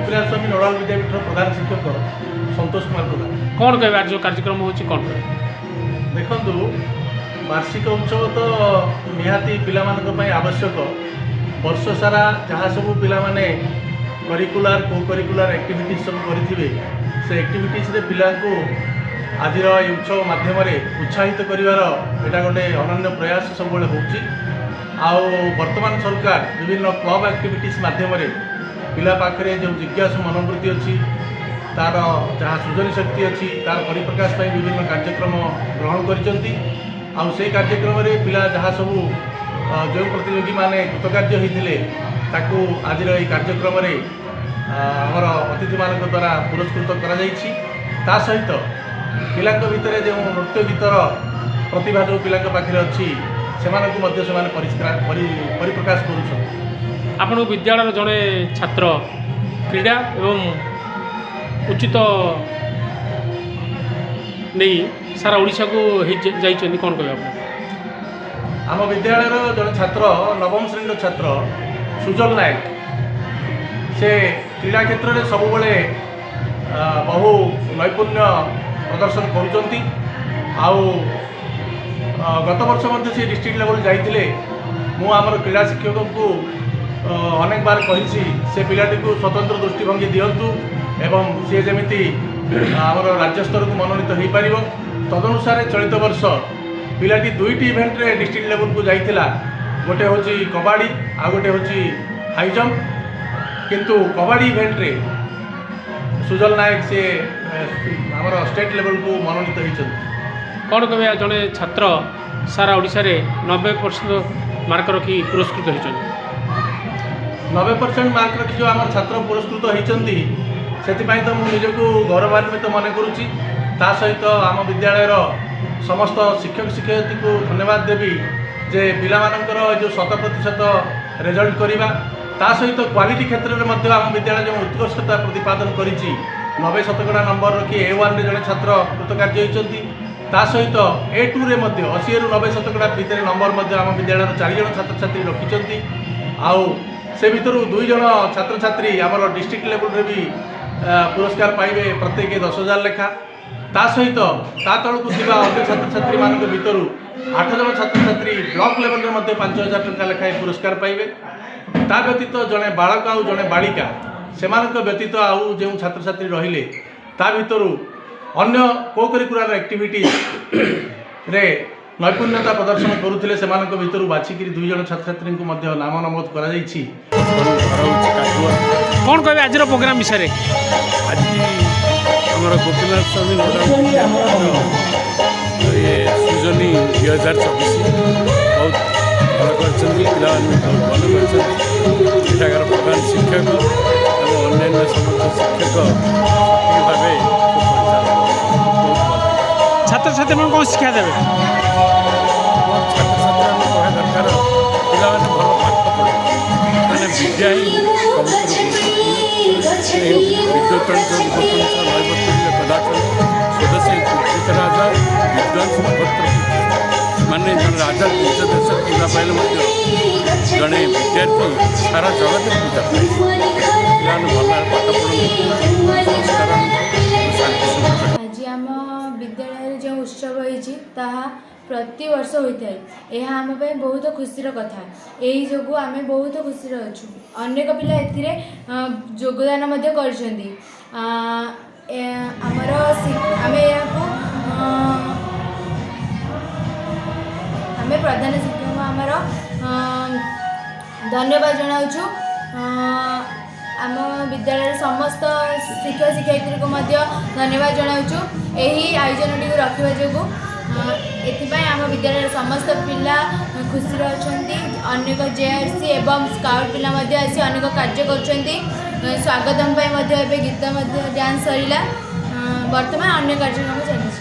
त्रिपुरा स्वामी नोडाल विद्यापीठ प्रधान शिक्षक संतोष कुमार प्रधान। कौन कहे आज जो कार्यक्रम होची कौन कहे देखु वार्षिक उत्सव तो निहाती पिलामानंक आवश्यक वर्ष सारा जहाँ सब पिला माने करिकुलर को करिकुलर एक्टिविटीज सब करेंगे से एक्टिविटीज रे पिला को आज उत्सव माध्यम उत्साहित करिवार एटा गोटे अनन्य प्रयास सब वर्तमान सरकार विभिन्न क्लब एक्टिविटीज माध्यम पिला पाखरे जो जिज्ञासु मनोवृत्ति अच्छी तार जहाँ सृजन शक्ति अच्छी तार परिप्रकाश पर विभिन्न कार्यक्रम ग्रहण कर कार्यक्रम पिला जहाँ सब जो प्रतियोगी माने कृतकार्य होते आज कार्यक्रम आमर अतिथि मान द्वारा पुरस्कृत करा सहित पिला भितर जो नृत्य गीतर प्रतिभा जो पिला पाखे अच्छी से परिप्रकाश कर आपण विद्यालय जड़े छात्र क्रीड़ा एवं उचित नहीं सारा ओडिशा को जाइछन कौन कहे आप आम विद्यालय जड़े छात्र नवम श्रेणी छात्र सुजल नायक से क्रीड़ा क्षेत्र में सब बड़े बहु नैपुण्य प्रदर्शन करुँच गत वर्ष मध्य से डिस्ट्रिक्ट लेवल जाइए मुझे क्रीड़ा शिक्षक को अनेक बार कही से पिलाटी को स्वतंत्र दृष्टिभंगी दिंतु एवं सी जमी आमर राज्य स्तर को मनोनीत हो पार तदनुसार चलित वर्ष पिलाटी दुईटी इवेंट रे डिस्ट्रिक्ट लेवल को जाइला गोटे हूँ कबाड़ी आ गोटे हूँ हाई जंप किंतु कबाड़ी इवेंट रे सुजल नायक से आमर स्टेट लेवल को मनोनीत होती कौन कहे जड़े छात्र सारा ओडिशा रे 90% मार्क रखी पुरस्कृत होती 90% मार्क रखी जो आम छात्र पुरस्कृत होती से तो मुझे निजक गौरवान्वित मन करुच्ची सहित आम विद्यालयर समस्त शिक्षक शिक्षयित्री को धन्यवाद देवी जे पिलामानंकर जो 100% रिजल्ट करवा सहित क्वालिटी क्षेत्र में आम विद्यालय जो उत्कृष्टता प्रतिपादन कर 90% नंबर रखी A1 रे जड़े छात्र कृतकार्य होती सहित A2 रे 80 ରୁ 90% भितर नंबर आम विद्यालय 4 जन छात्र छात्री रखिंट आउ से भितर 2 जन छात्र छात्री आमर डिस्ट्रिक्ट लेवल रे भी पुरस्कार पाइबे प्रत्येक 10,000 लेखा सहित तलू अन्य छात्र छात्री मान भर 8 जन छात्र छात्री ब्लॉक लेवल में 5,000 टंका लेखाएं पुरस्कार पाइबे ता व्यतीत जड़े बालक आउ जड़े बालिका से व्यतीत आउ जो छात्र छात्री रहिले ता भितर अन्य को करिकुलर एक्टिविटीज रे नैपुण्यता प्रदर्शन करुले से भर बाछिकी 2 जन छात्र छात्री को नाम नमोद कर कौन कहे आज प्रोग्राम विषय आज आमर गोपीनाथ स्वामी ये सृजनी 2024 बहुत भल कर बहुत भल कर प्रधान शिक्षक और अन्य समस्त शिक्षक भाव छात्र छात्री में कौन शिक्षा देवे छात्र छात्री कह दरकार पिला भल पाठ पढ़े मैंने विद्या ही स्वदेशी कुचित राजा विद्वांस माने जन राजा निज देश पूजा पाइले जड़े विद्यार्थी सारा जगत पूजा पाए भल पाठ पढ़ आज आम विद्यालय जो उत्सव होती प्रति वर्ष होता है यह आम बहुत खुशी कथा यही जो आम बहुत खुशी अच्छु अनेक पिला योगदान आमर आम प्रधान शिक्षक आमर धन्यवाद जनाऊँ आम विद्यालय समस्त शिक्षक शिक्षयित्री को धन्यवाद जनाऊँ यही आयोजन टी रखा जो एथिपाई आम विद्यालय समस्त पिला खुशी अच्छा अनेक JRC एवं स्काउट पिला आसी अनेक कार्य कर स्वागतम गीत डांस सरला बर्तमान अन्य कार्यक्रम चलती।